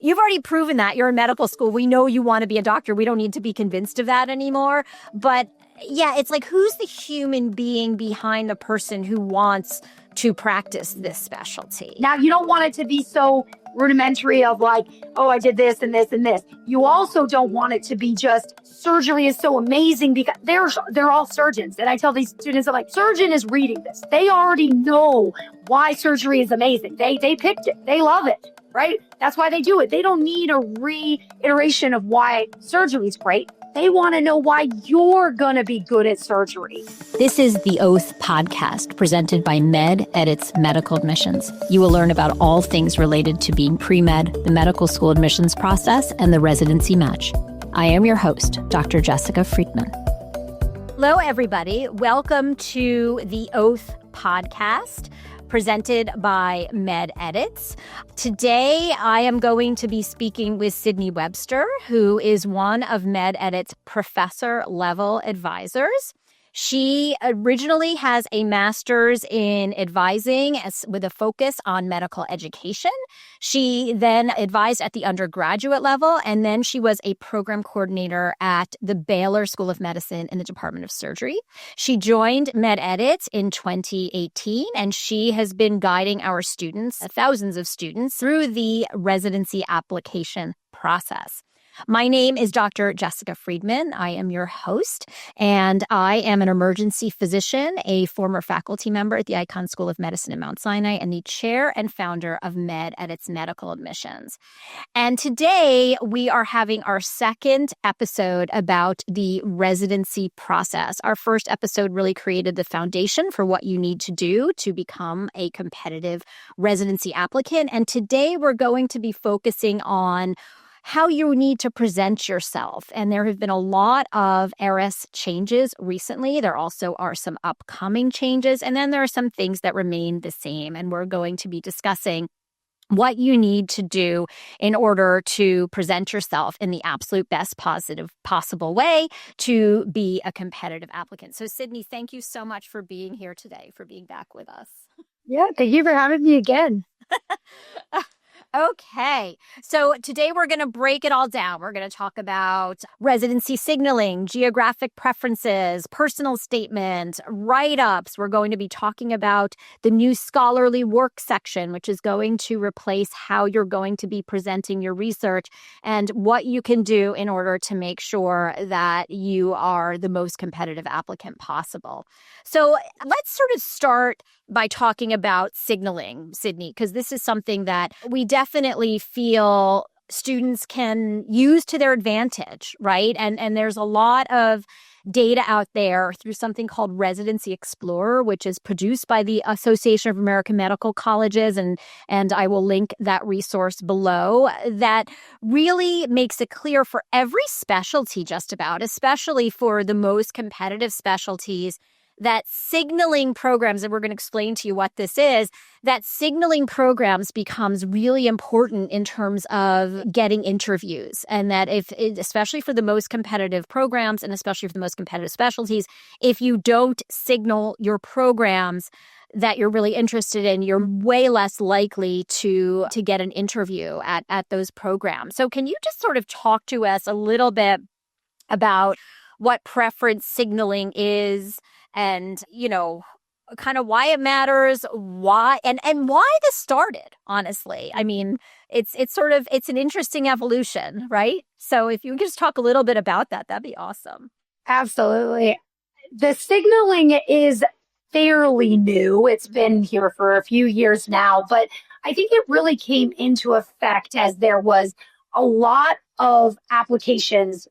you've already proven that. You're in medical school. We know you want to be a doctor. We don't need to be convinced of that anymore. But yeah, it's like, who's the human being behind the person who wants to practice this specialty? Now, you don't want it to be so rudimentary of like, oh, I did this and this and this. You also don't want it to be just surgery is so amazing because they're all surgeons. And I tell these students, I'm like, surgeon is reading this. They already know why surgery is amazing. They picked it. They love it, right? That's why they do it. They don't need a reiteration of why surgery is great. They want to know why you're going to be good at surgery. This is the Oath podcast presented by Med Edits Medical Admissions. You will learn about all things related to being pre-med, the medical school admissions process, and the residency match. I am your host, Dr. Jessica Friedman. Hello, everybody. Welcome to the Oath podcast, presented by Med Edits. Today, I am going to be speaking with Sydney Webster, who is one of Med Edits professor-level advisors. She originally has a master's in advising with a focus on medical education. She then advised at the undergraduate level, and then she was a program coordinator at the Baylor School of Medicine in the Department of Surgery. She joined Med Edits in 2018, and she has been guiding our students, thousands of students, through the residency application process. My name is Dr. Jessica Friedman. I am your host, and I am an emergency physician, a former faculty member at the Icahn School of Medicine at Mount Sinai, and the chair and founder of Med Edits Medical Admissions. And today we are having our second episode about the residency process. Our first episode really created the foundation for what you need to do to become a competitive residency applicant. And today we're going to be focusing on how you need to present yourself. And there have been a lot of ARIS changes recently. There also are some upcoming changes. And then there are some things that remain the same. And we're going to be discussing what you need to do in order to present yourself in the absolute best positive possible way to be a competitive applicant. So Sydney, thank you so much for being here today, for being back with us. Yeah, thank you for having me again. Okay, so today we're going to break it all down. We're going to talk about residency signaling, geographic preferences, personal statement, write-ups. We're going to be talking about the new scholarly work section, which is going to replace how you're going to be presenting your research and what you can do in order to make sure that you are the most competitive applicant possible. So let's sort of start by talking about signaling, Sydney, because this is something that we definitely feel students can use to their advantage, right? And there's a lot of data out there through something called Residency Explorer, which is produced by the Association of American Medical Colleges, and I will link that resource below, that really makes it clear for every specialty just about, especially for the most competitive specialties, that signaling programs, and we're going to explain to you what this is, that signaling programs becomes really important in terms of getting interviews. And that especially for the most competitive programs and especially for the most competitive specialties, if you don't signal your programs that you're really interested in, you're way less likely to get an interview at those programs. So can you just sort of talk to us a little bit about what preference signaling is, and, you know, kind of why it matters, why, and why this started, honestly. I mean, it's an interesting evolution, right? So if you could just talk a little bit about that, that'd be awesome. Absolutely. The signaling is fairly new. It's been here for a few years now, but I think it really came into effect as there was a lot of applications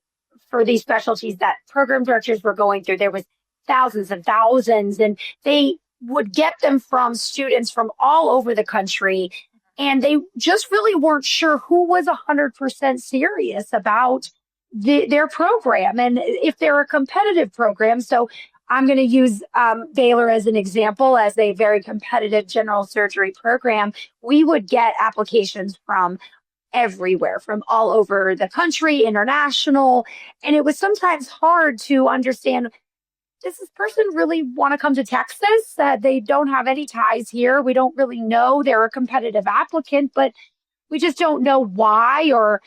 for these specialties that program directors were going through. There was thousands and thousands, and they would get them from students from all over the country. And they just really weren't sure who was 100% serious about their program and if they're a competitive program. So I'm going to use Baylor as an example, as a very competitive general surgery program. We would get applications from everywhere, from all over the country, international. And it was sometimes hard to understand, does this person really want to come to Texas? They don't have any ties here. We don't really know. They're a competitive applicant, but We just don't know why or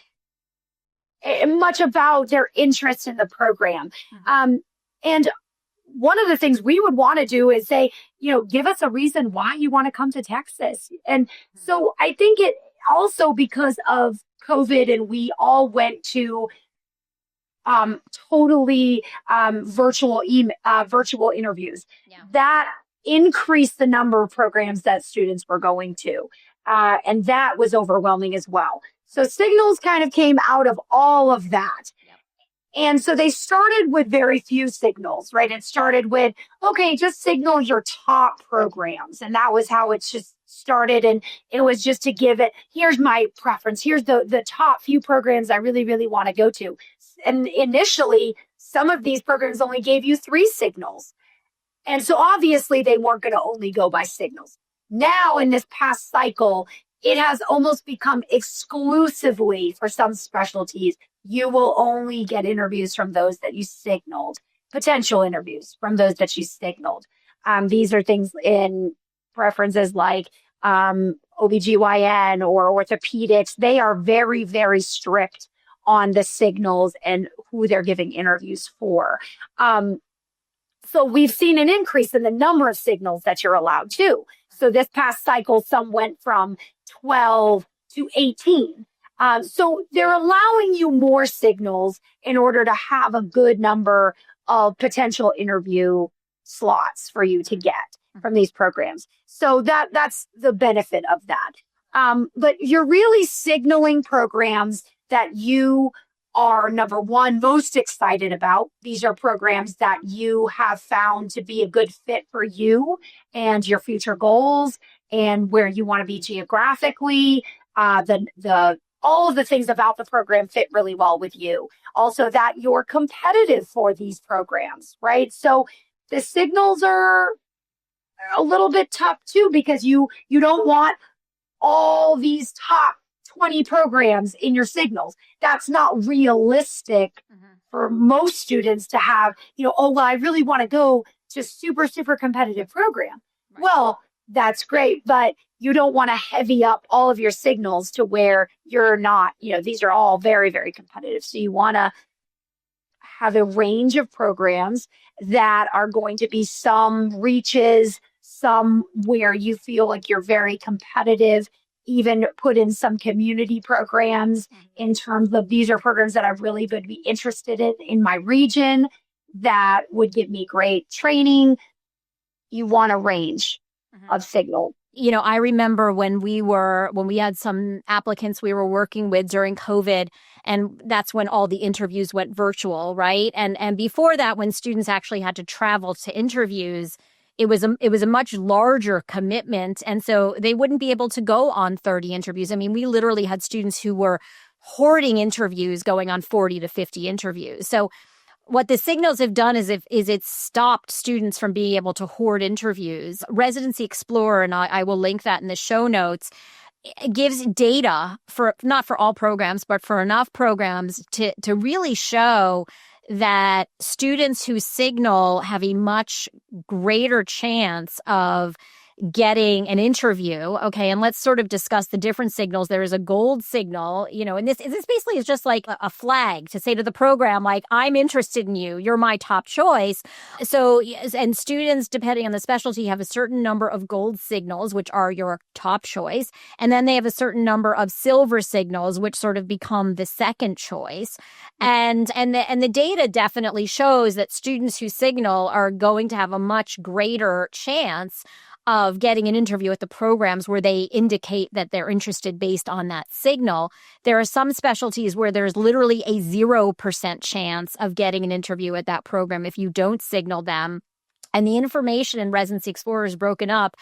much about their interest in the program. And one of the things we would want to do is say, give us a reason why you want to come to Texas. And so I think it also because of COVID and we all went to totally virtual interviews. Yeah. That increased the number of programs that students were going to. And that was overwhelming as well. So signals kind of came out of all of that. Yep. And so they started with very few signals, right? It started with, okay, just signal your top programs. And that was how it just started. And it was just to give it, here's my preference. Here's the top few programs I really, really want to go to. And initially, some of these programs only gave you 3 signals. And so obviously they weren't going to only go by signals. Now in this past cycle, it has almost become exclusively for some specialties. You will only get interviews from those that you signaled, potential interviews from those that you signaled. These are things in preferences like OBGYN or orthopedics. They are very, very strict on the signals and who they're giving interviews for. So we've seen an increase in the number of signals that you're allowed to. So this past cycle, some went from 12 to 18. So they're allowing you more signals in order to have a good number of potential interview slots for you to get from these programs. So that's the benefit of that. But you're really signaling programs that you are, number one, most excited about. These are programs that you have found to be a good fit for you and your future goals and where you want to be geographically. All of the things about the program fit really well with you. Also that you're competitive for these programs, right? So the signals are a little bit tough too, because you don't want all these top 20 programs in your signals. That's not realistic for most students to have, I really want to go to super, super competitive program. Right. Well, that's great, but you don't want to heavy up all of your signals to where you're not, these are all very, very competitive. So you want to have a range of programs that are going to be some reaches, some where you feel like you're very competitive, even put in some community programs in terms of these are programs that I really would be interested in my region that would give me great training. You want a range of signal. I remember when we had some applicants we were working with during COVID, and that's when all the interviews went virtual, right? And before that, when students actually had to travel to interviews, it was a much larger commitment. And so they wouldn't be able to go on 30 interviews. I mean, we literally had students who were hoarding interviews going on 40 to 50 interviews. So what the signals have done is it's stopped students from being able to hoard interviews. Residency Explorer, and I will link that in the show notes, it gives data for not for all programs, but for enough programs to really show that students who signal have a much greater chance of getting an interview. Okay. And let's sort of discuss the different signals. There is a gold signal, and this basically is just like a flag to say to the program, like, I'm interested in you. You're my top choice. So, and students, depending on the specialty, have a certain number of gold signals, which are your top choice. And then they have a certain number of silver signals, which sort of become the second choice. And the data definitely shows that students who signal are going to have a much greater chance of getting an interview at the programs where they indicate that they're interested based on that signal. There are some specialties where there's literally a 0% chance of getting an interview at that program if you don't signal them. And the information in Residency Explorer is broken up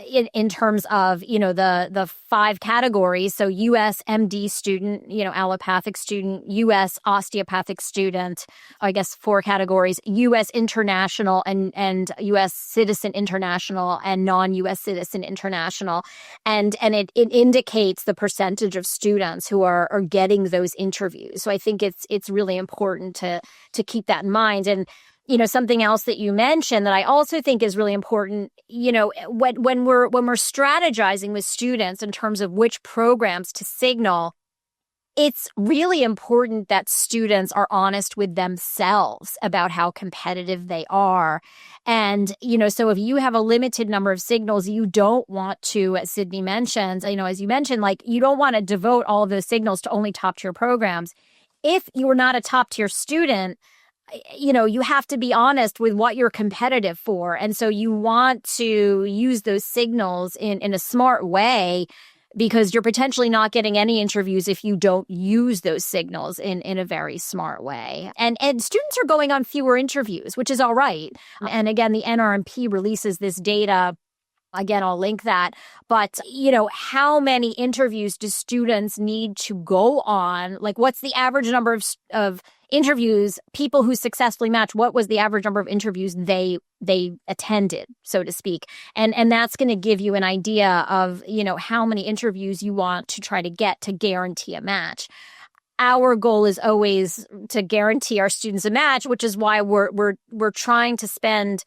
in terms of, the 5 categories. So U.S. MD student, allopathic student, U.S. osteopathic student, I guess 4 categories, U.S. international and U.S. citizen international and non-U.S. citizen international. And it indicates the percentage of students who are getting those interviews. So I think it's really important to keep that in mind. And something else that you mentioned that I also think is really important, when we're strategizing with students in terms of which programs to signal, it's really important that students are honest with themselves about how competitive they are. And, so if you have a limited number of signals, you don't want to, as Sydney mentions, as you mentioned, like you don't want to devote all of those signals to only top tier programs. If you're not a top tier student, you have to be honest with what you're competitive for. And so you want to use those signals in a smart way, because you're potentially not getting any interviews if you don't use those signals in a very smart way. And students are going on fewer interviews, which is all right. And again, the NRMP releases this data. Again, I'll link that. But, how many interviews do students need to go on? Like, what's the average number of interviews, people who successfully match? What was the average number of interviews they attended, so to speak? And that's going to give you an idea of, how many interviews you want to try to get to guarantee a match. Our goal is always to guarantee our students a match, which is why we're trying to spend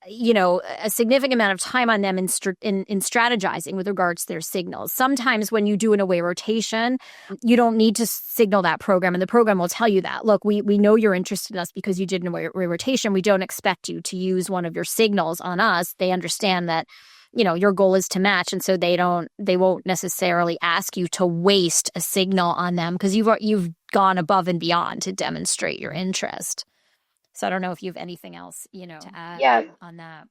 a significant amount of time on them in strategizing with regards to their signals. Sometimes when you do an away rotation, you don't need to signal that program, and the program will tell you that. Look, we know you're interested in us because you did an away rotation. We don't expect you to use one of your signals on us. They understand that, your goal is to match, and so they won't necessarily ask you to waste a signal on them because you've gone above and beyond to demonstrate your interest. So I don't know if you have anything else, to add on that.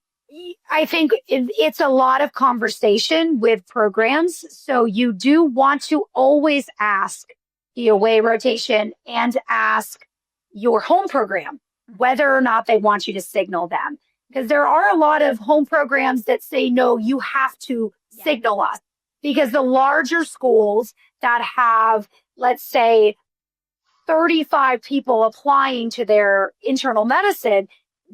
I think it's a lot of conversation with programs. So you do want to always ask the away rotation and ask your home program whether or not they want you to signal them. Because there are a lot of home programs that say, no, you have to signal us. Because the larger schools that have, let's say, 35 people applying to their internal medicine,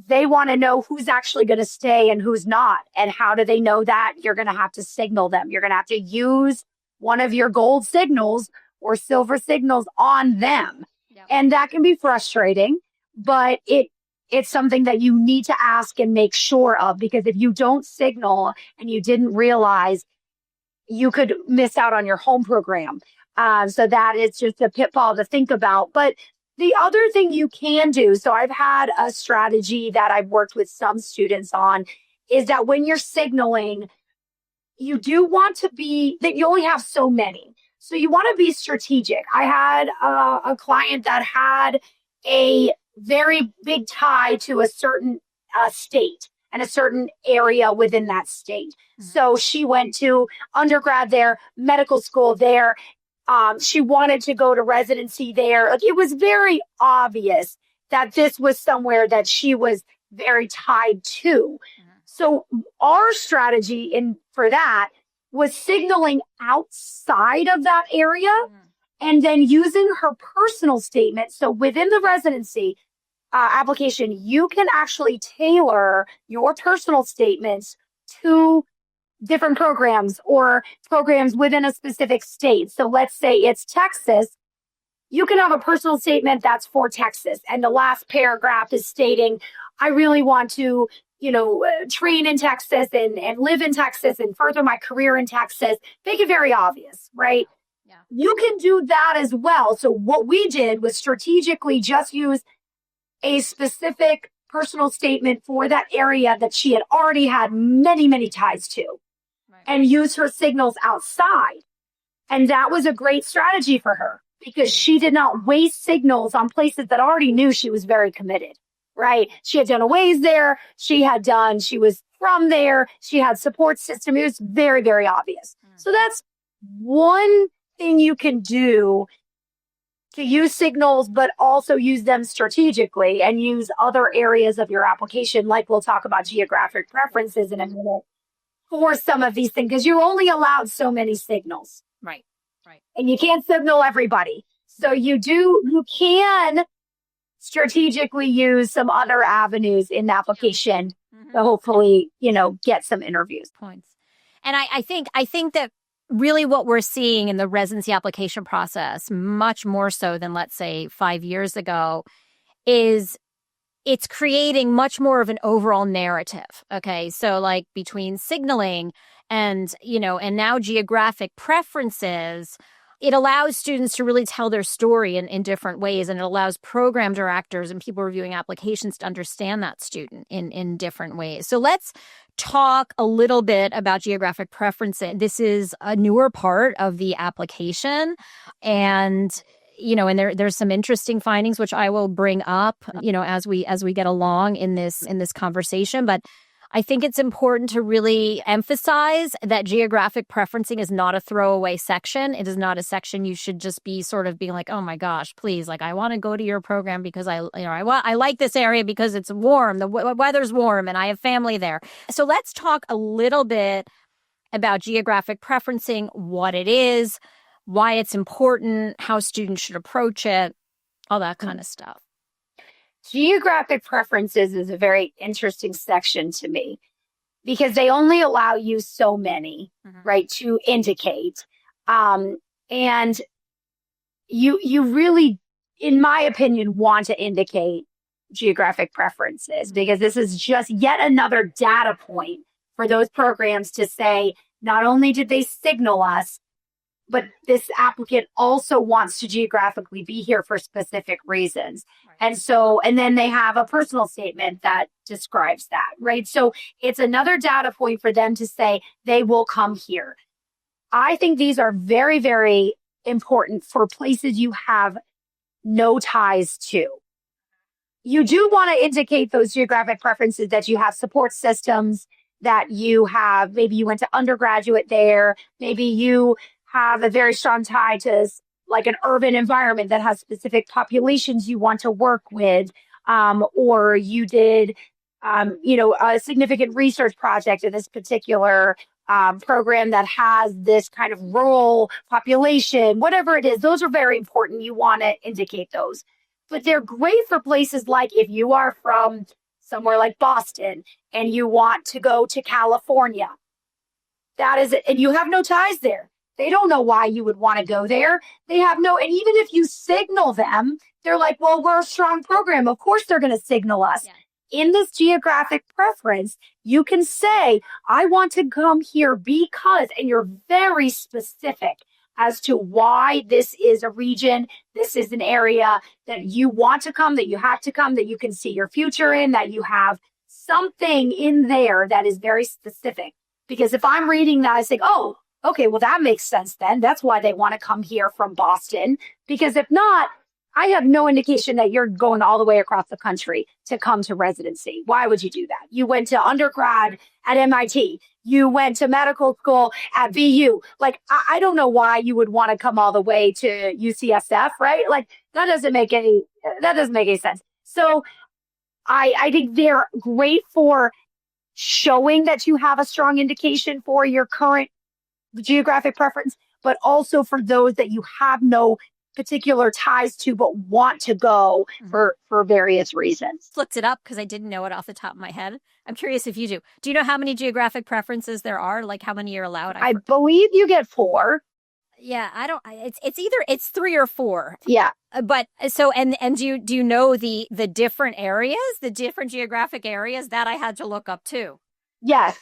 they want to know who's actually going to stay and who's not. And how do they know that? You're going to have to signal them. You're going to have to use one of your gold signals or silver signals on them. Yep. And that can be frustrating, but it's something that you need to ask and make sure of, because if you don't signal and you didn't realize, you could miss out on your home program. So that is just a pitfall to think about. But the other thing you can do, so I've had a strategy that I've worked with some students on, is that when you're signaling, you do want to be, that you only have so many. So you want to be strategic. I had a client that had a very big tie to a certain state and a certain area within that state. Mm-hmm. So she went to undergrad there, medical school there. She wanted to go to residency there. Like, it was very obvious that this was somewhere that she was very tied to. Mm-hmm. So our strategy for that was signaling outside of that area, and then using her personal statement. So within the residency application, you can actually tailor your personal statements to different programs or programs within a specific state. So let's say it's Texas. You can have a personal statement that's for Texas, and the last paragraph is stating, I really want to, train in Texas and live in Texas and further my career in Texas. Make it very obvious, right? Yeah. You can do that as well. So what we did was strategically just use a specific personal statement for that area that she had already had many, many ties to, right, and use her signals outside. And that was a great strategy for her because she did not waste signals on places that already knew she was very committed, right? She had done aways there. She was from there. She had support system. It was very, very obvious. So that's one thing you can do to use signals, but also use them strategically and use other areas of your application. Like we'll talk about geographic preferences in a minute for some of these things, because you're only allowed so many signals. Right. Right. And you can't signal everybody. So you can strategically use some other avenues in the application to hopefully, get some interviews. Points. And I think that really what we're seeing in the residency application process, much more so than, let's say, 5 years ago, is it's creating much more of an overall narrative. Okay. So like between signaling and, and now geographic preferences, it allows students to really tell their story in different ways. And it allows program directors and people reviewing applications to understand that student in different ways. So let's talk a little bit about geographic preferencing. This is a newer part of the application. And there's some interesting findings which I will bring up, as we get along in this conversation. But I think it's important to really emphasize that geographic preferencing is not a throwaway section. It is not a section you should just be sort of being like, oh my gosh, please, like I want to go to your program because I like this area because it's warm, the weather's warm, and I have family there. So let's talk a little bit about geographic preferencing, what it is, why it's important, how students should approach it, all that kind of stuff. Geographic preferences is a very interesting section to me because they only allow you so many, right, to indicate. And you really, in my opinion, want to indicate geographic preferences because this is just yet another data point for those programs to say, not only did they signal us, but this applicant also wants to geographically be here for specific reasons. Right. And then they have a personal statement that describes that, right? So it's another data point for them to say they will come here. I think these are very, very important for places you have no ties to. You do want to indicate those geographic preferences that you have support systems, that you have, maybe you went to undergraduate there, maybe you have a very strong tie to like an urban environment that has specific populations you want to work with, or you did, a significant research project in this particular program that has this kind of rural population, whatever it is. Those are very important. You want to indicate those. But they're great for places like if you are from somewhere like Boston and you want to go to California. That is it. And you have no ties there. They don't know why you would want to go there. They have no, and even if you signal them, they're like, well, we're a strong program. Of course they're going to signal us. Yeah. In this geographic preference, you can say, I want to come here because, and you're very specific as to why this is a region, this is an area that you want to come, that you have to come, that you can see your future in, that you have something in there that is very specific. Because if I'm reading that, I say, oh, okay, well, that makes sense then. That's why they want to come here from Boston. Because if not, I have no indication that you're going all the way across the country to come to residency. Why would you do that? You went to undergrad at MIT. You went to medical school at BU. Like, I don't know why you would want to come all the way to UCSF, right? Like, that doesn't make any sense. So I think they're great for showing that you have a strong indication for your current geographic preference, but also for those that you have no particular ties to but want to go for various reasons. Looked it up because I didn't know it off the top of my head. I'm curious if you do. Do you know how many geographic preferences there are? Like how many are allowed? I believe you get 4. Yeah, I don't. It's 3 or 4. Yeah, but so and do you know the different areas, the different geographic areas that I had to look up too? Yes.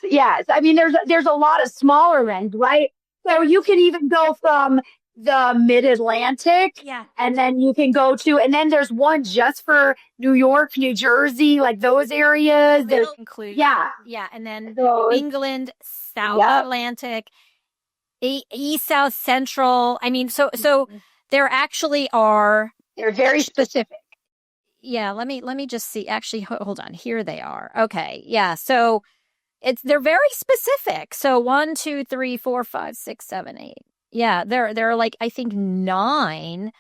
I mean, there's a lot of smaller ones, right? So you can even go from the Mid-Atlantic, and then you can go to, and then there's one just for New York, New Jersey, like those areas. Yeah, and then New England, South Atlantic, East, South, Central. I mean, so there actually are. They're very specific. Yeah, let me just see. Actually, hold on. Here they are. Okay, yeah. So they're very specific. So 1, 2, 3, 4, 5, 6, 7, 8. Yeah, there are like, I think 9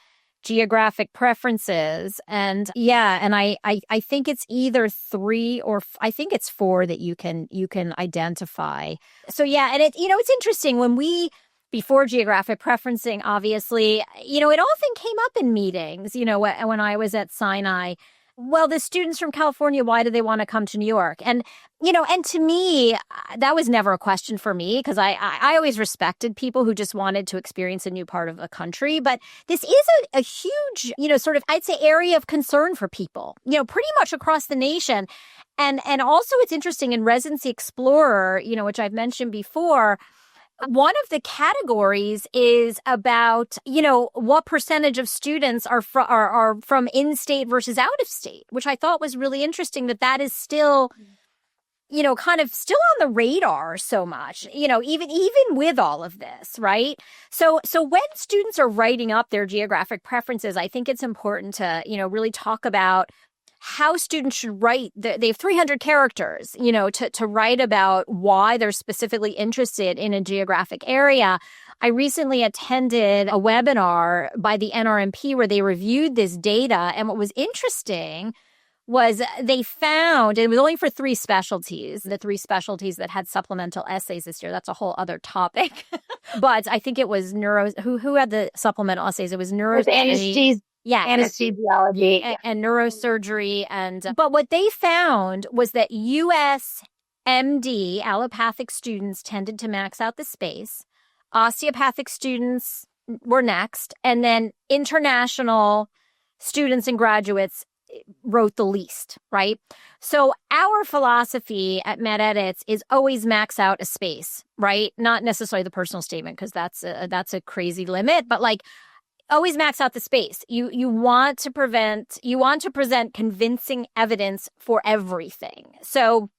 geographic preferences. And and I think it's either 3 or I think it's 4 that you can identify. So and it's interesting before geographic preferencing, obviously, it often came up in meetings, when I was at Sinai. well, the students from California, why do they want to come to New York? And, and to me, that was never a question for me because I always respected people who just wanted to experience a new part of a country. But this is a huge, sort of, I'd say, area of concern for people, pretty much across the nation. And also it's interesting in Residency Explorer, which I've mentioned before, one of the categories is about, what percentage of students are from in-state versus out of state, which I thought was really interesting that is still, kind of still on the radar so much, even with all of this, right? So when students are writing up their geographic preferences, I think it's important to, really talk about how students should write. They have 300 characters, to write about why they're specifically interested in a geographic area. I recently attended a webinar by the NRMP where they reviewed this data. And what was interesting was they found, it was only for 3 specialties, the 3 specialties that had supplemental essays this year. That's a whole other topic. But I think it was who had the supplemental essays? It was anesthesiology. Yeah, anesthesiology and neurosurgery. But what they found was that U.S. MD allopathic students tended to max out the space. Osteopathic students were next. And then international students and graduates wrote the least, right? So our philosophy at MedEdits is always max out a space, right? Not necessarily the personal statement because that's a crazy limit, but like always max out the space. You want to present convincing evidence for everything. So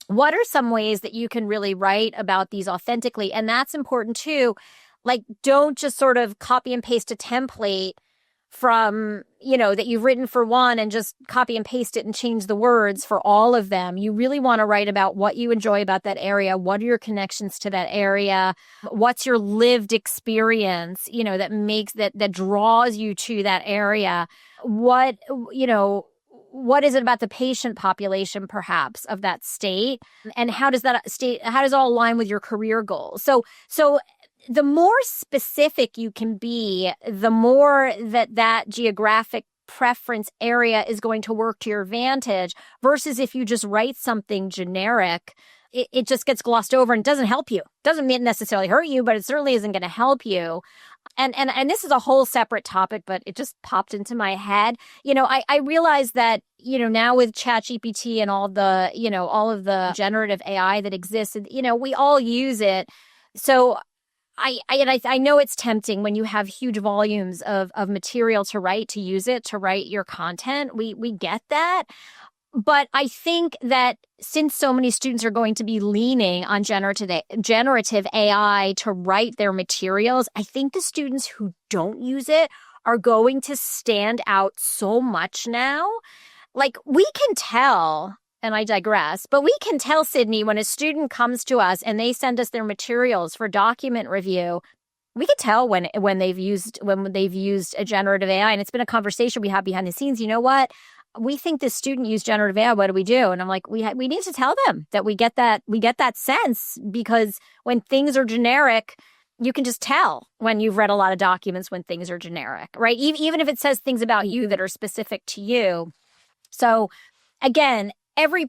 what are some ways that you can really write about these authentically? And that's important too. Like, don't just sort of copy and paste a template from, that you've written for one and just copy and paste it and change the words for all of them. You really want to write about what you enjoy about that area. What are your connections to that area? What's your lived experience, that draws you to that area? What is it about the patient population, perhaps, of that state? And how does it all align with your career goals? So the more specific you can be, the more that geographic preference area is going to work to your advantage versus if you just write something generic, it just gets glossed over and doesn't help you. Doesn't necessarily hurt you, but it certainly isn't going to help you. And this is a whole separate topic, but it just popped into my head. I realize that, now with ChatGPT and all of the generative AI that exists, we all use it. So I know it's tempting when you have huge volumes of material to use it to write your content. We get that. But I think that since so many students are going to be leaning on generative AI to write their materials, I think the students who don't use it are going to stand out so much now. Like, we can tell, and I digress, but we can tell, Sydney, when a student comes to us and they send us their materials for document review, we can tell when they've used a generative AI. And it's been a conversation we have behind the scenes. You know what? We think this student used generative AI. What do we do? And I'm like, we need to tell them that we get that sense, because when things are generic, you can just tell when you've read a lot of documents when things are generic, right? Even if it says things about you that are specific to you. So again, every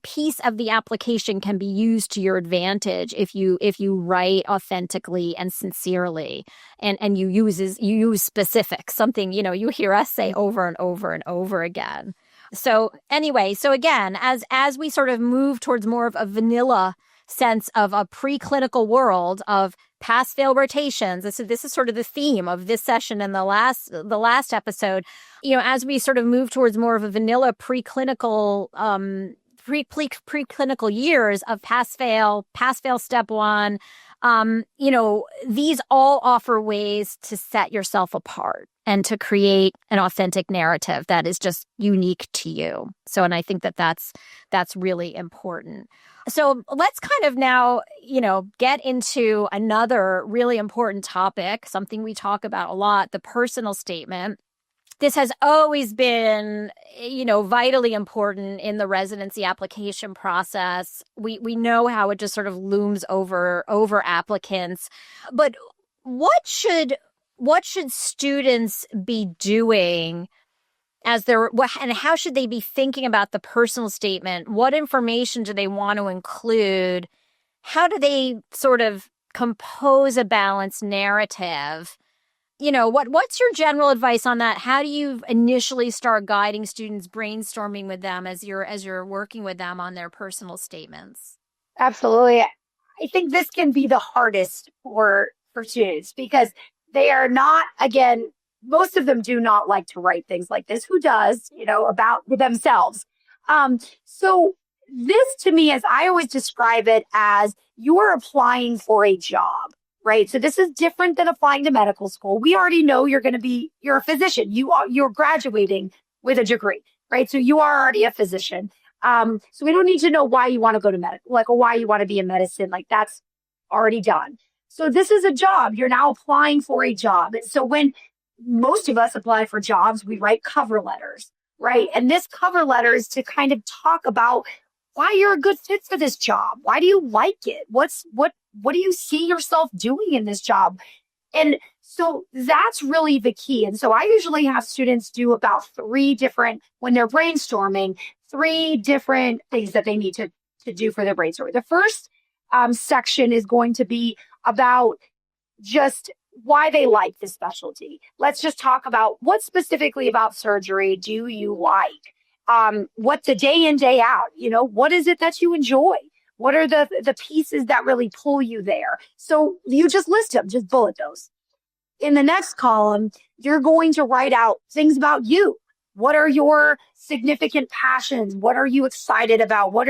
piece of the application can be used to your advantage if you write authentically and sincerely, and you use specifics, something, you hear us say over and over and over again. So anyway, again, as we sort of move towards more of a vanilla sense of a preclinical world of pass-fail rotations. This is sort of the theme of this session and the last episode. As we sort of move towards more of a vanilla preclinical years of pass-fail step one, these all offer ways to set yourself apart and to create an authentic narrative that is just unique to you. So, and I think that's really important. So let's kind of now, get into another really important topic, something we talk about a lot, the personal statement. This has always been, vitally important in the residency application process. We know how it just sort of looms over applicants. But what should students be doing and how should they be thinking about the personal statement? What information do they want to include? How do they sort of compose a balanced narrative? What's your general advice on that? How do you initially start guiding students, brainstorming with them as you're working with them on their personal statements? Absolutely. I think this can be the hardest for students because they are not, again, most of them do not like to write things like this. Who does, about themselves? So this to me, as I always describe it, as you're applying for a job, right? So this is different than applying to medical school. We already know you're a physician. You're graduating with a degree, right? So you are already a physician. So we don't need to know why you want to go to medical, or why you want to be in medicine. That's already done. So this is a job. You're now applying for a job. And so when most of us apply for jobs, we write cover letters, right? And this cover letter is to kind of talk about why you're a good fit for this job. Why do you like it? What do you see yourself doing in this job? And so that's really the key. And so I usually have students do about when they're brainstorming, 3 different things that they need to do for their brainstorming. The first section is going to be about just why they like this specialty. Let's just talk about what specifically about surgery do you like? What's the day in, day out? What is it that you enjoy? What are the pieces that really pull you there? So you just list them, just bullet those. In the next column, you're going to write out things about you. What are your significant passions? What are you excited about? What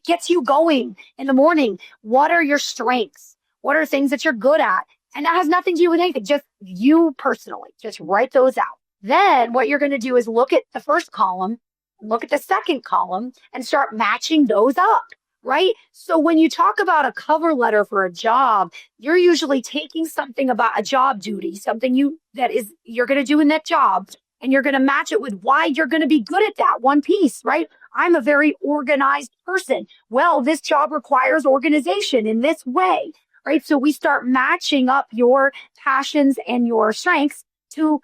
gets you going in the morning? What are your strengths? What are things that you're good at? And that has nothing to do with anything, just you personally. Just write those out. Then what you're going to do is look at the first column, look at the second column, and start matching those up, right? So when you talk about a cover letter for a job, you're usually taking something about a job duty, something you're going to do in that job, and you're going to match it with why you're going to be good at that one piece, right? I'm a very organized person. Well, this job requires organization in this way, right? So we start matching up your passions and your strengths to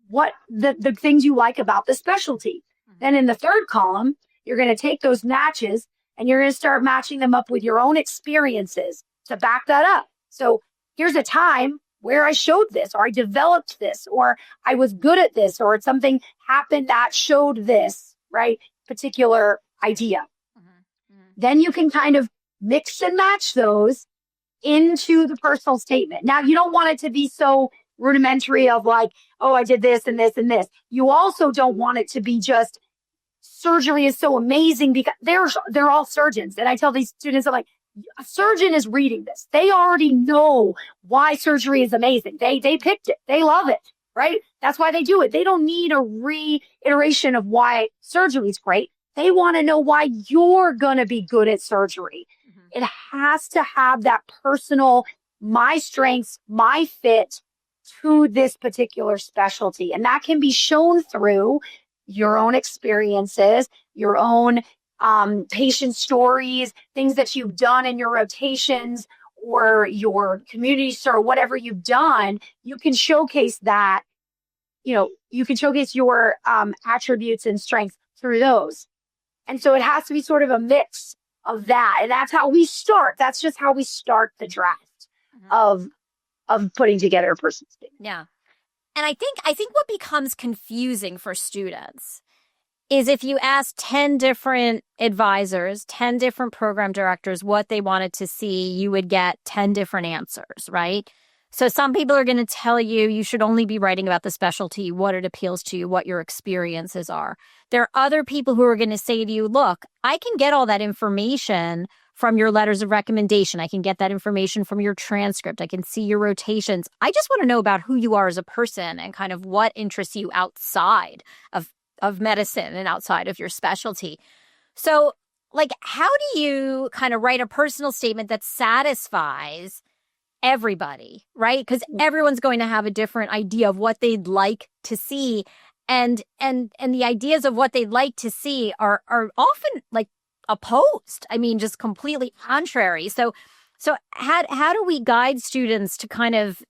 what the things you like about the specialty. Then in the third column, you're going to take those matches and you're going to start matching them up with your own experiences to back that up. So here's a time where I showed this, or I developed this, or I was good at this, or something happened that showed this, right? Particular idea. Then you can kind of mix and match those into the personal statement. Now, you don't want it to be so rudimentary of like, oh, I did this and this and this. You also don't want it to be just surgery is so amazing because they're all surgeons. And I tell these students, I'm like, a surgeon is reading this. They already know why surgery is amazing. They picked it. They love it, right? That's why they do it. They don't need a reiteration of why surgery is great. They want to know why you're going to be good at surgery. It has to have that personal, my strengths, my fit to this particular specialty. And that can be shown through your own experiences, your own patient stories, things that you've done in your rotations or your community store, whatever you've done. You can showcase that, you can showcase your attributes and strengths through those. And so it has to be sort of a mix of that. And that's how we start. That's just how we start the draft of putting together a person's statement. Yeah. And I think what becomes confusing for students is if you ask 10 different advisors, 10 different program directors what they wanted to see, you would get 10 different answers, right? So some people are going to tell you should only be writing about the specialty, what it appeals to you, what your experiences are. There are other people who are going to say to you, look, I can get all that information from your letters of recommendation. I can get that information from your transcript. I can see your rotations. I just want to know about who you are as a person and kind of what interests you outside of medicine and outside of your specialty. So, how do you kind of write a personal statement that satisfies everybody, right? Because everyone's going to have a different idea of what they'd like to see. And the ideas of what they'd like to see are often opposed. I mean, just completely contrary. So how do we guide students to kind of,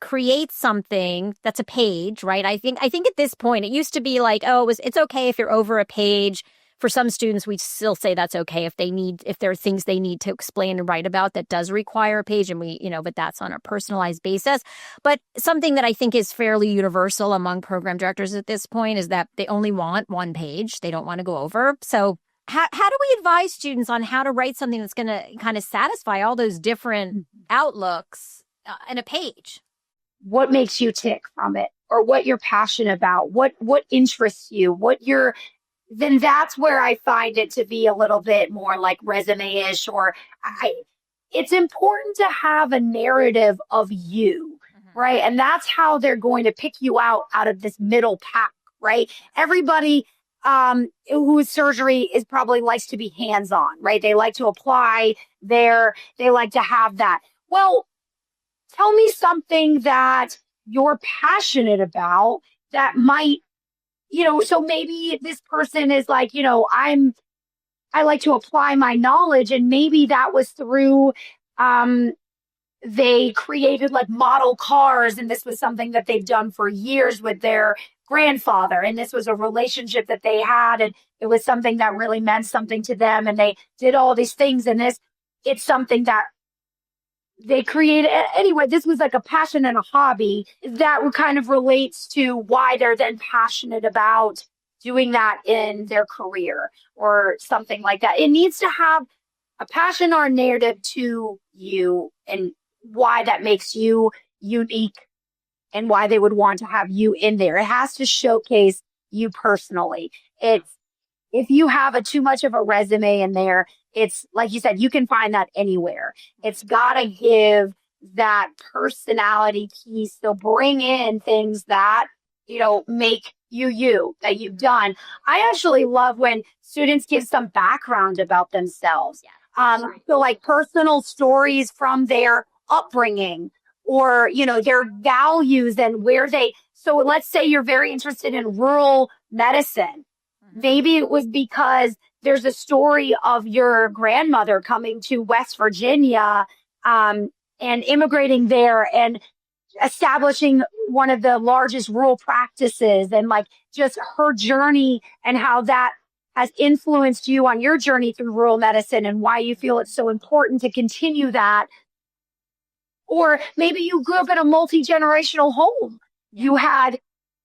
create something that's a page, right? I think at this point, it used to be like, oh, it's okay if you're over a page. For some students, we still say that's okay if there are things they need to explain and write about that does require a page, and but that's on a personalized basis. But something that I think is fairly universal among program directors at this point is that they only want one page. They don't want to go over. So how do we advise students on how to write something that's going to kind of satisfy all those different outlooks in a page? What makes you tick from it, or what you're passionate about, what interests you, then that's where I find it to be a little bit more like resume-ish, it's important to have a narrative of you, right? And that's how they're going to pick you out of this middle pack, right? Everybody whose surgery is probably likes to be hands-on, right? They like to apply they like to have that. Well, tell me something that you're passionate about that might, so maybe this person is like, I like to apply my knowledge, and maybe that was through, they created like model cars, and this was something that they've done for years with their grandfather, and this was a relationship that they had, and it was something that really meant something to them, and they did all these things, and it's something that they created. Anyway, this was like a passion and a hobby that kind of relates to why they're then passionate about doing that in their career or something like that. It needs to have a passion or a narrative to you, and why that makes you unique and why they would want to have you in there. It has to showcase you personally. If you have too much of a resume in there, it's like you said, you can find that anywhere. It's got to give that personality piece. So bring in things that, make you, that you've done. I actually love when students give some background about themselves. So like personal stories from their upbringing, or, their values and so let's say you're very interested in rural medicine. Maybe it was because there's a story of your grandmother coming to West Virginia and immigrating there and establishing one of the largest rural practices, and like just her journey and how that has influenced you on your journey through rural medicine, and why you feel it's so important to continue that. Or maybe you grew up in a multi-generational home. You had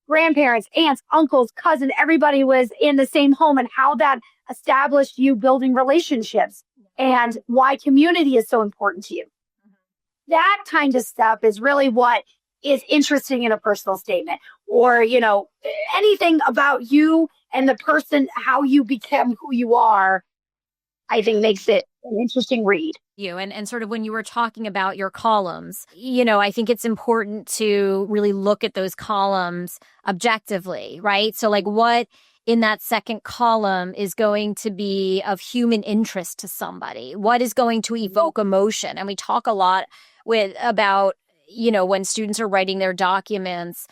grandparents, aunts, uncles, cousins, everybody was in the same home, and how that established you building relationships, and why community is so important to you. That kind of stuff is really what is interesting in a personal statement, or, anything about you and the person, how you became who you are, I think makes it an interesting read. And sort of when you were talking about your columns, I think it's important to really look at those columns objectively, right? So like what in that second column is going to be of human interest to somebody? What is going to evoke emotion? And we talk a lot about, when students are writing their documents,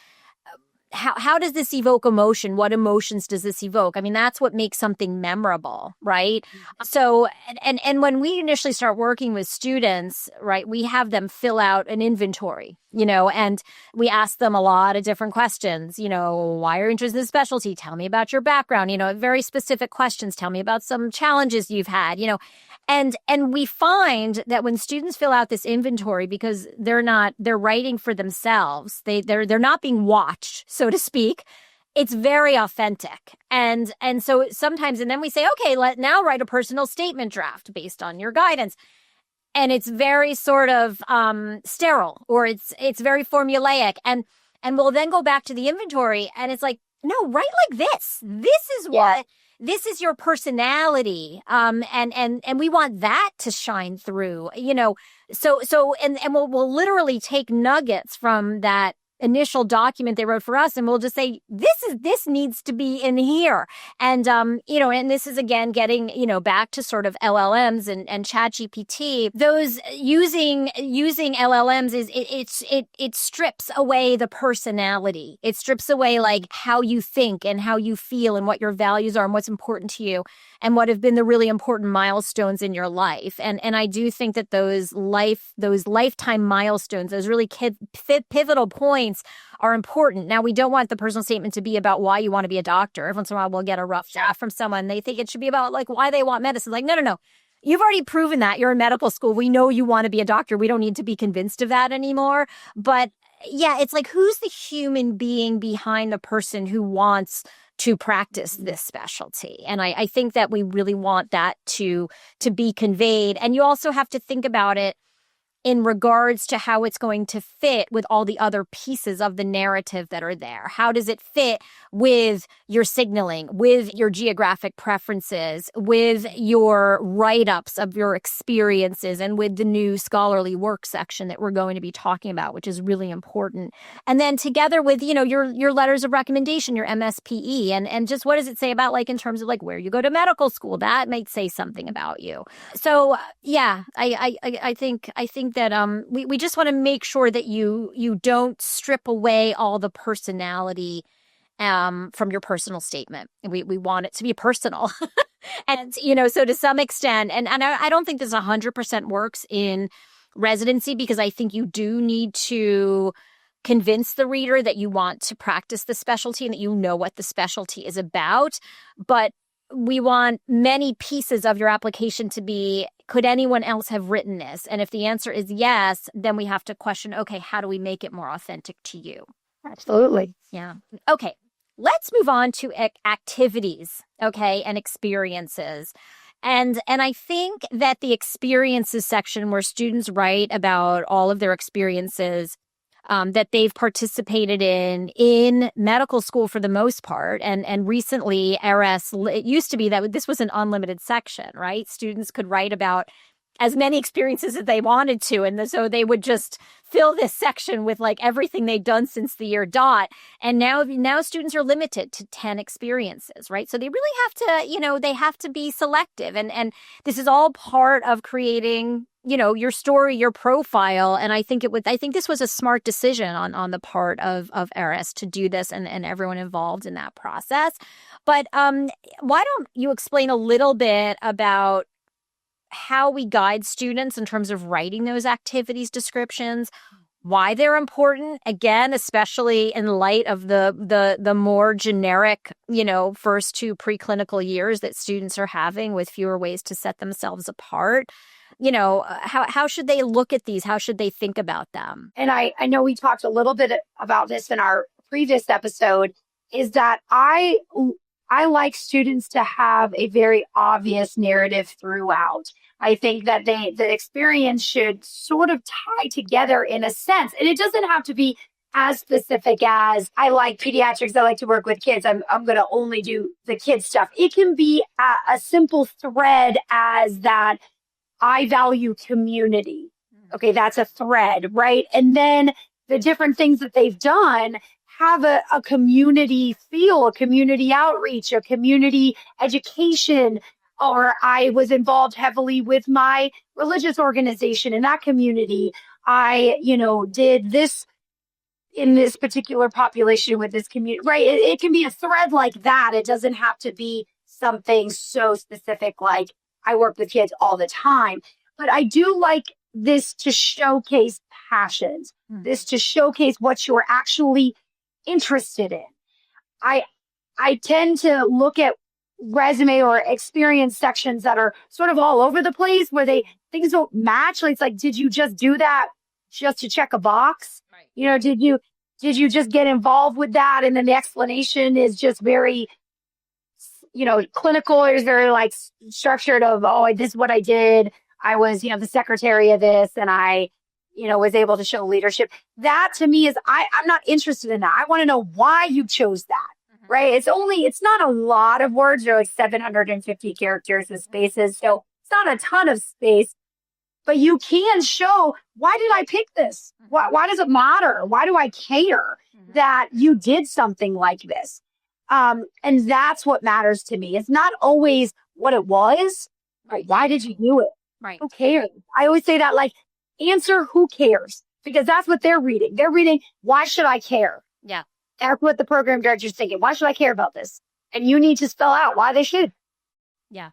how does this evoke emotion? What emotions does this evoke? I mean, that's what makes something memorable, right? Mm-hmm. So, and when we initially start working with students, right, we have them fill out an inventory, and we ask them a lot of different questions. Why are you interested in this specialty? Tell me about your background, very specific questions. Tell me about some challenges you've had, And we find that when students fill out this inventory, because they're writing for themselves, they're not being watched, so to speak. It's very authentic. And so sometimes, and then we say, okay, now write a personal statement draft based on your guidance. And it's very sort of sterile, or it's very formulaic. And we'll then go back to the inventory, and it's like, no, write like this. This is what. This is your personality. And we want that to shine through, So, and we'll literally take nuggets from that initial document they wrote for us, and we'll just say, this needs to be in here. And, and this is again, getting, back to sort of LLMs and ChatGPT. Those using LLMs it strips away the personality. It strips away like how you think and how you feel and what your values are and what's important to you and what have been the really important milestones in your life. And I do think that those lifetime milestones, those really pivotal points are important. Now, we don't want the personal statement to be about why you want to be a doctor. Every once in a while, we'll get a rough draft from someone. They think it should be about like why they want medicine. Like, no. You've already proven that. You're in medical school. We know you want to be a doctor. We don't need to be convinced of that anymore. But yeah, it's like, who's the human being behind the person who wants to practice this specialty? And I think that we really want that to be conveyed. And you also have to think about it in regards to how it's going to fit with all the other pieces of the narrative that are there. How does it fit with your signaling, with your geographic preferences, with your write-ups of your experiences, and with the new scholarly work section that we're going to be talking about, which is really important. And then together with, your letters of recommendation, your MSPE, and just what does it say about, like, in terms of like where you go to medical school? That might say something about you. So yeah, I think that we just want to make sure that you don't strip away all the personality from your personal statement. We want it to be personal. And, so to some extent, and I don't think this 100% works in residency, because I think you do need to convince the reader that you want to practice the specialty and that you know what the specialty is about. But we want many pieces of your application to be, could anyone else have written this? And if the answer is yes, then we have to question, okay, how do we make it more authentic to you? Absolutely. Yeah. Okay. Let's move on to activities, okay, and experiences. And I think that the experiences section, where students write about all of their experiences that they've participated in medical school for the most part. And recently, RS, it used to be that this was an unlimited section, right? Students could write about as many experiences as they wanted to. And so they would just fill this section with like everything they'd done since the year dot. And now students are limited to 10 experiences, right? So they really have to, they have to be selective. And this is all part of creating, your story, your profile. And I think this was a smart decision on the part of RS to do this and everyone involved in that process. But why don't you explain a little bit about how we guide students in terms of writing those activities descriptions, why they're important, again, especially in light of the more generic, first 2 preclinical years that students are having with fewer ways to set themselves apart. How should they look at these? How should they think about them? And I know we talked a little bit about this in our previous episode, is that I like students to have a very obvious narrative throughout. I think that the experience should sort of tie together in a sense. And it doesn't have to be as specific as, I like pediatrics, I like to work with kids, I'm going to only do the kids stuff. It can be a simple thread as that I value community. Okay, that's a thread, right? And then the different things that they've done have a community feel, a community outreach, a community education. Or I was involved heavily with my religious organization in that community. I, did this in this particular population with this community, right? It can be a thread like that. It doesn't have to be something so specific like I work with kids all the time. But I do like this to showcase passions, this to showcase what you're actually interested in. I tend to look at resume or experience sections that are sort of all over the place, where things don't match. Like, it's like, did you just do that just to check a box? Right. Did you just get involved with that? And then the explanation is just very, clinical. It's very like structured of, this is what I did. I was, the secretary of this, and I, was able to show leadership. That to me is, I'm not interested in that. I want to know why you chose that. Right. It's not a lot of words. They're like 750 characters and spaces. So it's not a ton of space, but you can show, why did I pick this? Why does it matter? Why do I care that you did something like this? And that's what matters to me. It's not always what it was. Right. Why did you do it? Right. Who cares? I always say that, like, answer who cares, because that's what they're reading. They're reading, why should I care? Yeah. That's what the program director's thinking. Why should I care about this? And you need to spell out why they should. Yeah.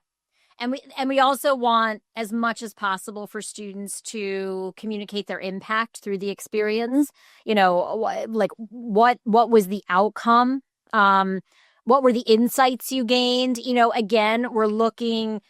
And we also want, as much as possible, for students to communicate their impact through the experience. You know, like what was the outcome? What were the insights you gained? You know, again, we're looking.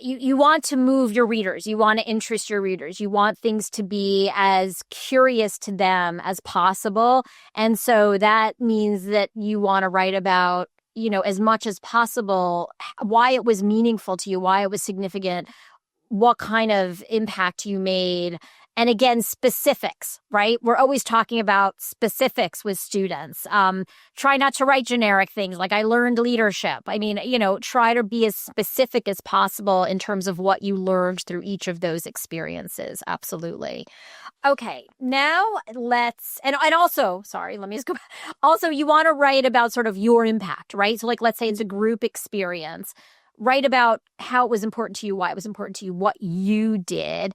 You want to move your readers. You want to interest your readers. You want things to be as curious to them as possible. And so that means that you want to write about, you know, as much as possible, why it was meaningful to you, why it was significant, what kind of impact you made. And again, specifics, right? We're always talking about specifics with students. Try not to write generic things like I learned leadership. I mean, you know, try to be as specific as possible in terms of what you learned through each of those experiences. Absolutely. Okay, now and also, sorry, let me just go back. Also, you want to write about sort of your impact, right? So like, let's say it's a group experience. Write about how it was important to you, why it was important to you, what you did.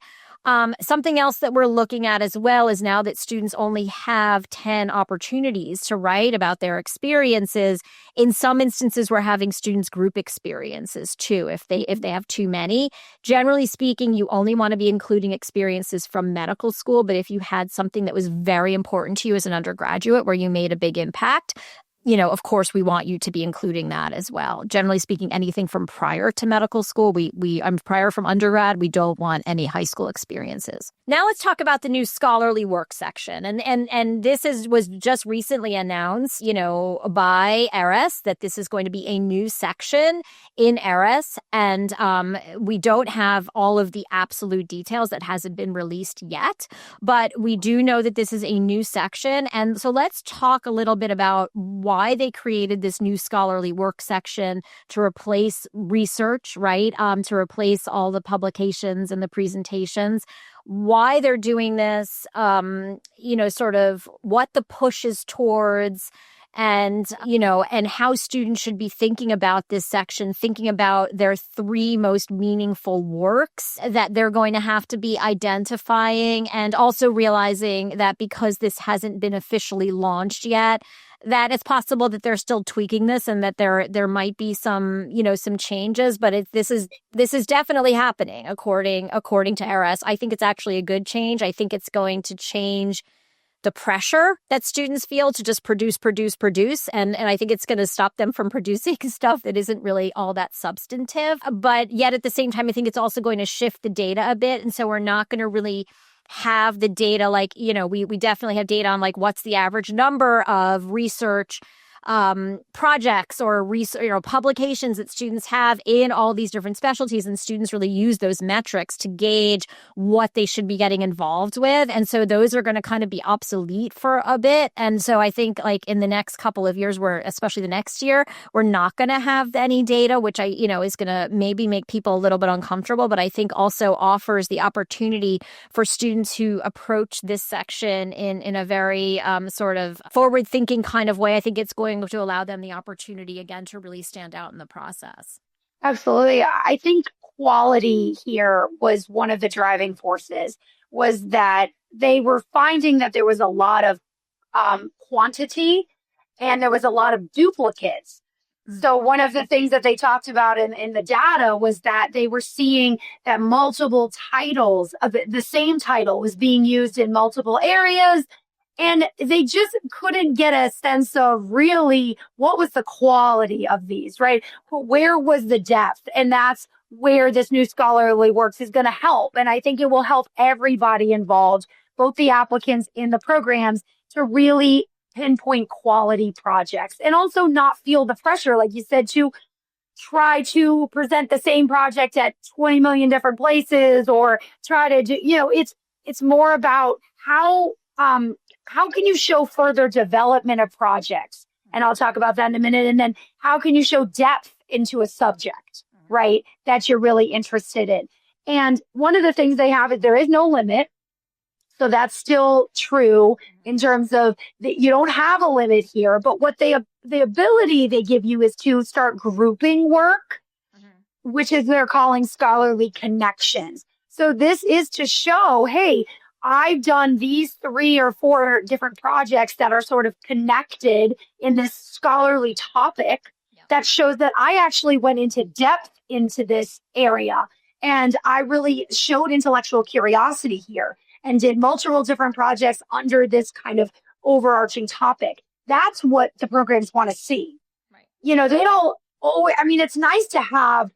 Something else that we're looking at as well is now that students only have 10 opportunities to write about their experiences. In some instances, we're having students group experiences too, if they have too many. Generally speaking, you only want to be including experiences from medical school, but if you had something that was very important to you as an undergraduate where you made a big impact, you know, of course, we want you to be including that as well. Generally speaking, anything from prior to medical school, I'm prior from undergrad, we don't want any high school experiences. Now let's talk about the new scholarly work section. And this was just recently announced, you know, by ERIS that this is going to be a new section in ERIS. And we don't have all of the absolute details, that hasn't been released yet, but we do know that this is a new section. And so let's talk a little bit about why they created this new scholarly work section to replace research, right? To replace all the publications and the presentations. Why they're doing this, you know, sort of what the push is towards, and, you know, and how students should be thinking about this section, thinking about their 3 most meaningful works that they're going to have to be identifying, and also realizing that because this hasn't been officially launched yet, that it's possible that they're still tweaking this and that there might be some, you know, some changes, but this is definitely happening according to ERIS. I think it's actually a good change. I think it's going to change the pressure that students feel to just produce. And I think it's going to stop them from producing stuff that isn't really all that substantive. But yet at the same time, I think it's also going to shift the data a bit. And so we're not going to really have the data, like, you know, we definitely have data on like what's the average number of research projects or research, you know, publications that students have in all these different specialties, and students really use those metrics to gauge what they should be getting involved with. And so those are going to kind of be obsolete for a bit. And so I think like in the next couple of years, especially the next year, we're not going to have any data, which is going to maybe make people a little bit uncomfortable, but I think also offers the opportunity for students who approach this section in a very sort of forward thinking kind of way. I think it's going to allow them the opportunity again to really stand out in the process. Absolutely. I think quality here was one of the driving forces, was that they were finding that there was a lot of quantity and there was a lot of duplicates. So one of the things that they talked about in the data was that they were seeing that multiple titles of the same title was being used in multiple areas. And they just couldn't get a sense of really what was the quality of these, right? Where was the depth? And that's where this new scholarly works is going to help. And I think it will help everybody involved, both the applicants in the programs, to really pinpoint quality projects and also not feel the pressure, like you said, to try to present the same project at 20 million different places, or try to do, it's more about how can you show further development of projects? And I'll talk about that in a minute. And then how can you show depth into a subject, right, that you're really interested in? And one of the things they have is there is no limit. So that's still true in terms of that you don't have a limit here, but what the ability they give you is to start grouping work, which is they're calling scholarly connections. So this is to show, hey, I've done these 3 or 4 different projects that are sort of connected in this scholarly topic that shows that I actually went into depth into this area. And I really showed intellectual curiosity here and did multiple different projects under this kind of overarching topic. That's what the programs want to see. Right. You know, they don't always, I mean, it's nice to have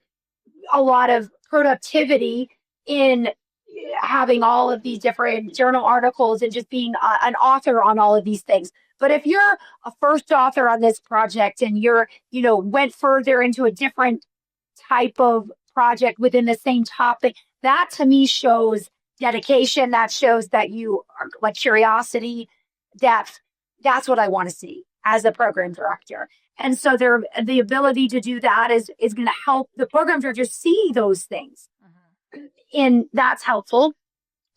a lot of productivity in having all of these different journal articles and just being an author on all of these things. But if you're a first author on this project and you're, you know, went further into a different type of project within the same topic, that to me shows dedication. That shows that you are like curiosity, depth. That's what I want to see as a program director. And so the ability to do that is going to help the program director see those things. And that's helpful.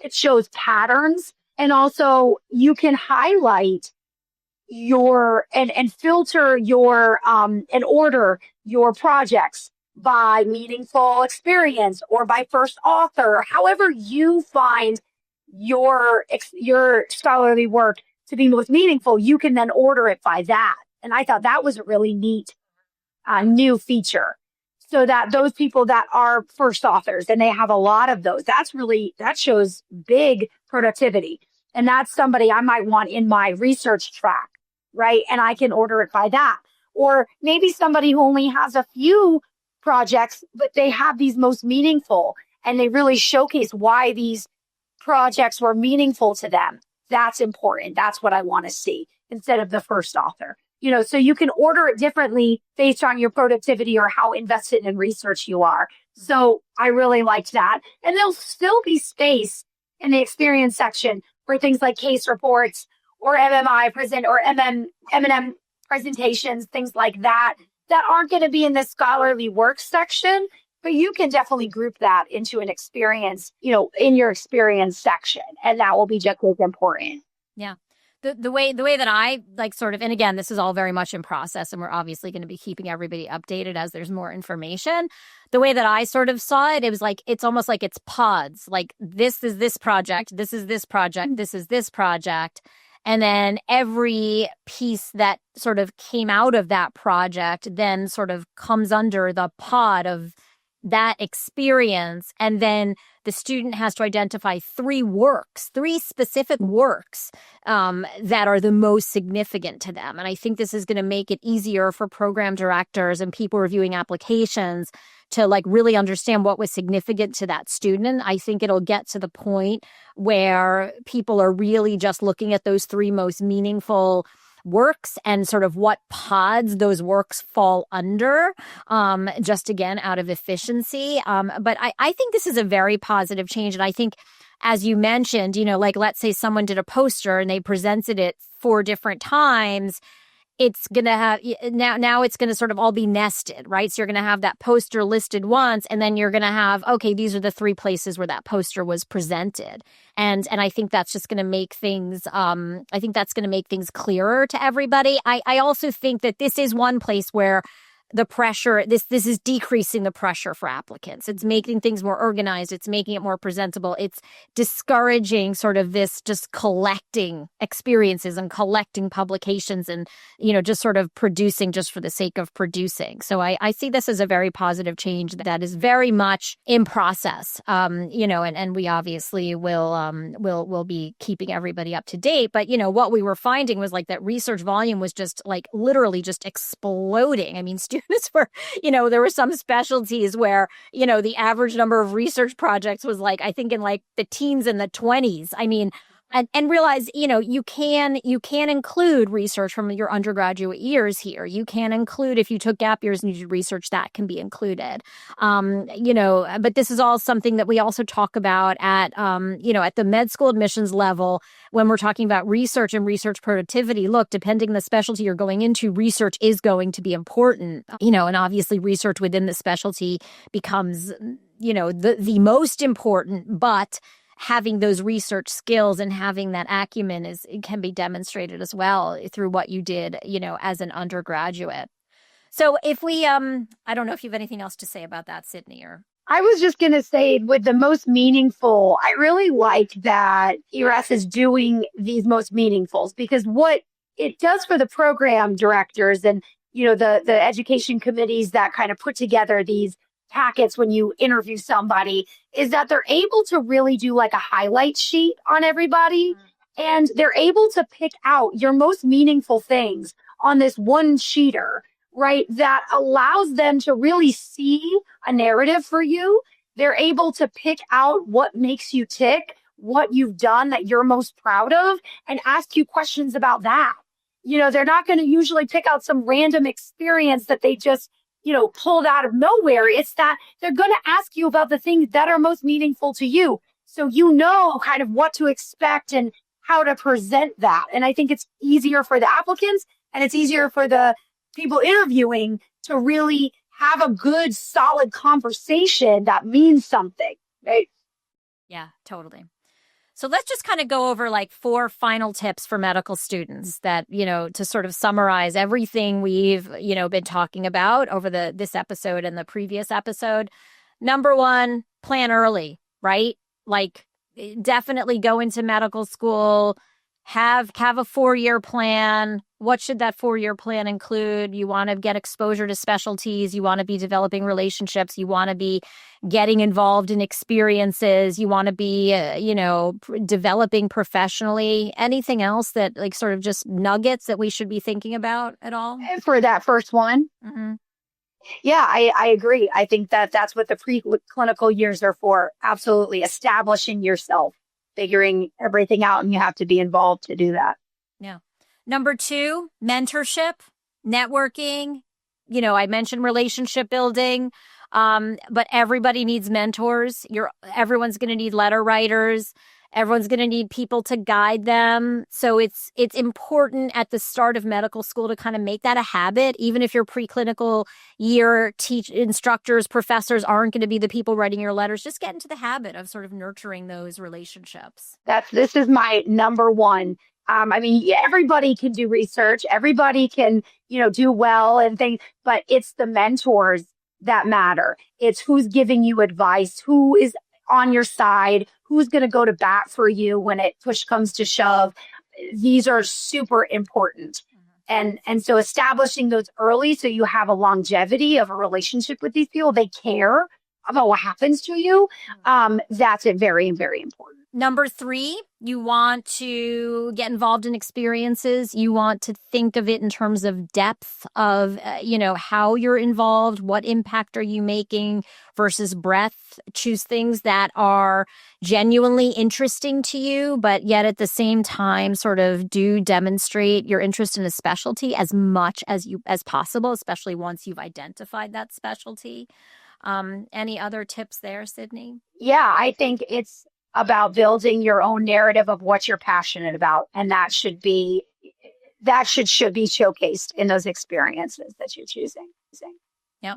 It shows patterns. And also you can highlight your and filter your and order your projects by meaningful experience or by first author, however you find your scholarly work to be most meaningful, you can then order it by that. And I thought that was a really neat new feature. So that those people that are first authors, and they have a lot of those, that shows big productivity. And that's somebody I might want in my research track, right? And I can order it by that. Or maybe somebody who only has a few projects, but they have these most meaningful and they really showcase why these projects were meaningful to them. That's important. That's what I want to see instead of the first author. You know, so you can order it differently based on your productivity or how invested in research you are. So I really liked that. And there'll still be space in the experience section for things like case reports or M&M presentations, things like that aren't going to be in the scholarly work section, but you can definitely group that into an experience, you know, in your experience section. And that will be just as important. Yeah. The way that I like sort of, and again, this is all very much in process and we're obviously going to be keeping everybody updated as there's more information. The way that I sort of saw it, it was like, it's almost like it's pods. Like this is this project, this is this project, this is this project. And then every piece that sort of came out of that project then sort of comes under the pod of that experience. And then the student has to identify 3 specific works that are the most significant to them. And I think this is going to make it easier for program directors and people reviewing applications to like really understand what was significant to that student. I think it'll get to the point where people are really just looking at those 3 most meaningful works and sort of what pods those works fall under, just again, out of efficiency. But I think this is a very positive change. And I think, as you mentioned, you know, like let's say someone did a poster and they presented it 4 different times. It's going to have now it's going to sort of all be nested, right? So you're going to have that poster listed once, and then you're going to have, okay, these are the 3 places where that poster was presented. And I think that's just going to make things, I think that's going to make things clearer to everybody. I also think that this is one place where the pressure, this is decreasing the pressure for applicants. It's making things more organized. It's making it more presentable. It's discouraging sort of this just collecting experiences and collecting publications and, you know, just sort of producing just for the sake of producing. So I see this as a very positive change that is very much in process, you know, and we obviously will be keeping everybody up to date. But, you know, what we were finding was like that research volume was just like literally just exploding. I mean, students were, you know, there were some specialties where, you know, the average number of research projects was like, I think in like the teens and the 20s. I mean, and realize, you know, you can include research from your undergraduate years here. You can include, if you took gap years and you did research, that can be included. You know, but this is all something that we also talk about at, you know, at the med school admissions level when we're talking about research and research productivity. Look, depending on the specialty you're going into, research is going to be important, you know, and obviously research within the specialty becomes the most important, but having those research skills and having that acumen can be demonstrated as well through what you did, as an undergraduate. So if we, I don't know if you have anything else to say about that, Sydney, or. I was just going to say with the most meaningful, I really like that ERAS is doing these most meaningfuls, because what it does for the program directors and, the education committees that kind of put together these packets when you interview somebody is that they're able to really do like a highlight sheet on everybody. And they're able to pick out your most meaningful things on this one sheeter, right? That allows them to really see a narrative for you. They're able to pick out what makes you tick, what you've done that you're most proud of, and ask you questions about that. They're not going to usually pick out some random experience that they just, pulled out of nowhere. It's that they're going to ask you about the things that are most meaningful to you. So kind of what to expect and how to present that. And I think it's easier for the applicants and it's easier for the people interviewing to really have a good, solid conversation that means something, right? Yeah, totally. So let's just kind of go over like 4 final tips for medical students that, to sort of summarize everything we've, been talking about over this episode and the previous episode. Number 1, plan early, right? Like definitely go into medical school, have a 4-year plan. What should that 4-year plan include? You want to get exposure to specialties. You want to be developing relationships. You want to be getting involved in experiences. You want to be, developing professionally. Anything else that like sort of just nuggets that we should be thinking about at all? For that first one? Mm-hmm. Yeah, I agree. I think that's what the preclinical years are for. Absolutely. Establishing yourself, figuring everything out, and you have to be involved to do that. Yeah. Number 2, mentorship, networking. I mentioned relationship building, but everybody needs mentors. Everyone's going to need letter writers. Everyone's going to need people to guide them. So it's important at the start of medical school to kind of make that a habit, even if your preclinical year instructors, professors aren't going to be the people writing your letters. Just get into the habit of sort of nurturing those relationships. This is my number 1. Everybody can do research. Everybody can, do well and things, but it's the mentors that matter. It's who's giving you advice, who is on your side, who's going to go to bat for you when push comes to shove. These are super important. And so establishing those early so you have a longevity of a relationship with these people. They care about what happens to you. That's very, very important. Number 3, you want to get involved in experiences. You want to think of it in terms of depth of, how you're involved, what impact are you making versus breadth. Choose things that are genuinely interesting to you, but yet at the same time sort of do demonstrate your interest in a specialty as much as possible, especially once you've identified that specialty. Any other tips there, Sydney? Yeah, I think it's about building your own narrative of what you're passionate about. And that should be showcased in those experiences that you're choosing. Yeah.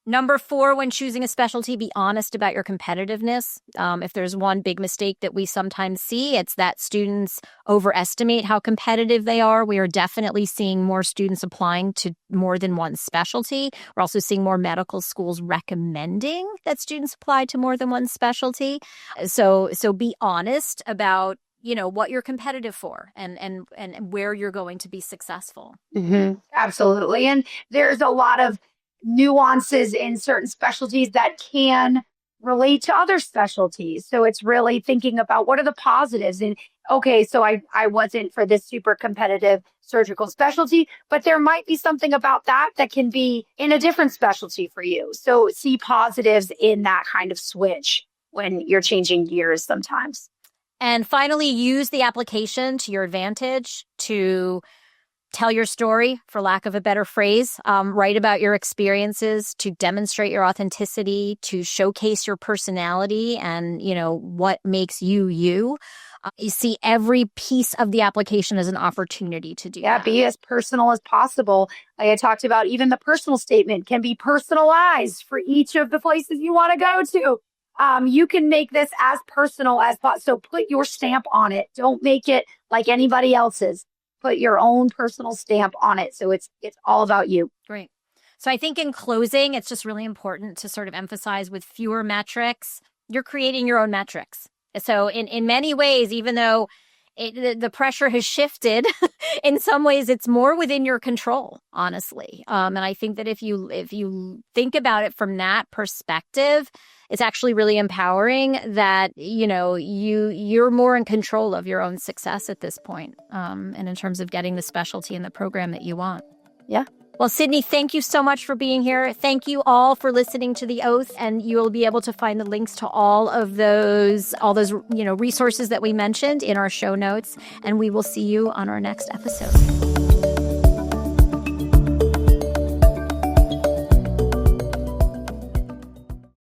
Number 4, when choosing a specialty, be honest about your competitiveness. If there's one big mistake that we sometimes see, it's that students overestimate how competitive they are. We are definitely seeing more students applying to more than one specialty. We're also seeing more medical schools recommending that students apply to more than one specialty. So be honest about what you're competitive for and where you're going to be successful. Mm-hmm. Absolutely. And there's a lot of nuances in certain specialties that can relate to other specialties. So it's really thinking about what are the positives. And okay, so I wasn't for this super competitive surgical specialty, but there might be something about that can be in a different specialty for you. So see positives in that kind of switch when you're changing gears sometimes. And finally, use the application to your advantage to tell your story, for lack of a better phrase. Write about your experiences to demonstrate your authenticity, to showcase your personality and, what makes you you. You see every piece of the application as an opportunity to do that. Be as personal as possible. Like I talked about, even the personal statement can be personalized for each of the places you want to go to. You can make this as personal as possible. So put your stamp on it. Don't make it like anybody else's. Put your own personal stamp on it. So it's all about you. Great. So I think in closing, it's just really important to sort of emphasize with fewer metrics, you're creating your own metrics. So in many ways, even though the pressure has shifted, in some ways it's more within your control, honestly. And I think that if you think about it from that perspective, it's actually really empowering that, you're more in control of your own success at this point, and in terms of getting the specialty in the program that you want. Yeah. Well, Sydney, thank you so much for being here. Thank you all for listening to The Oath, and you will be able to find the links to all those resources that we mentioned in our show notes, and we will see you on our next episode.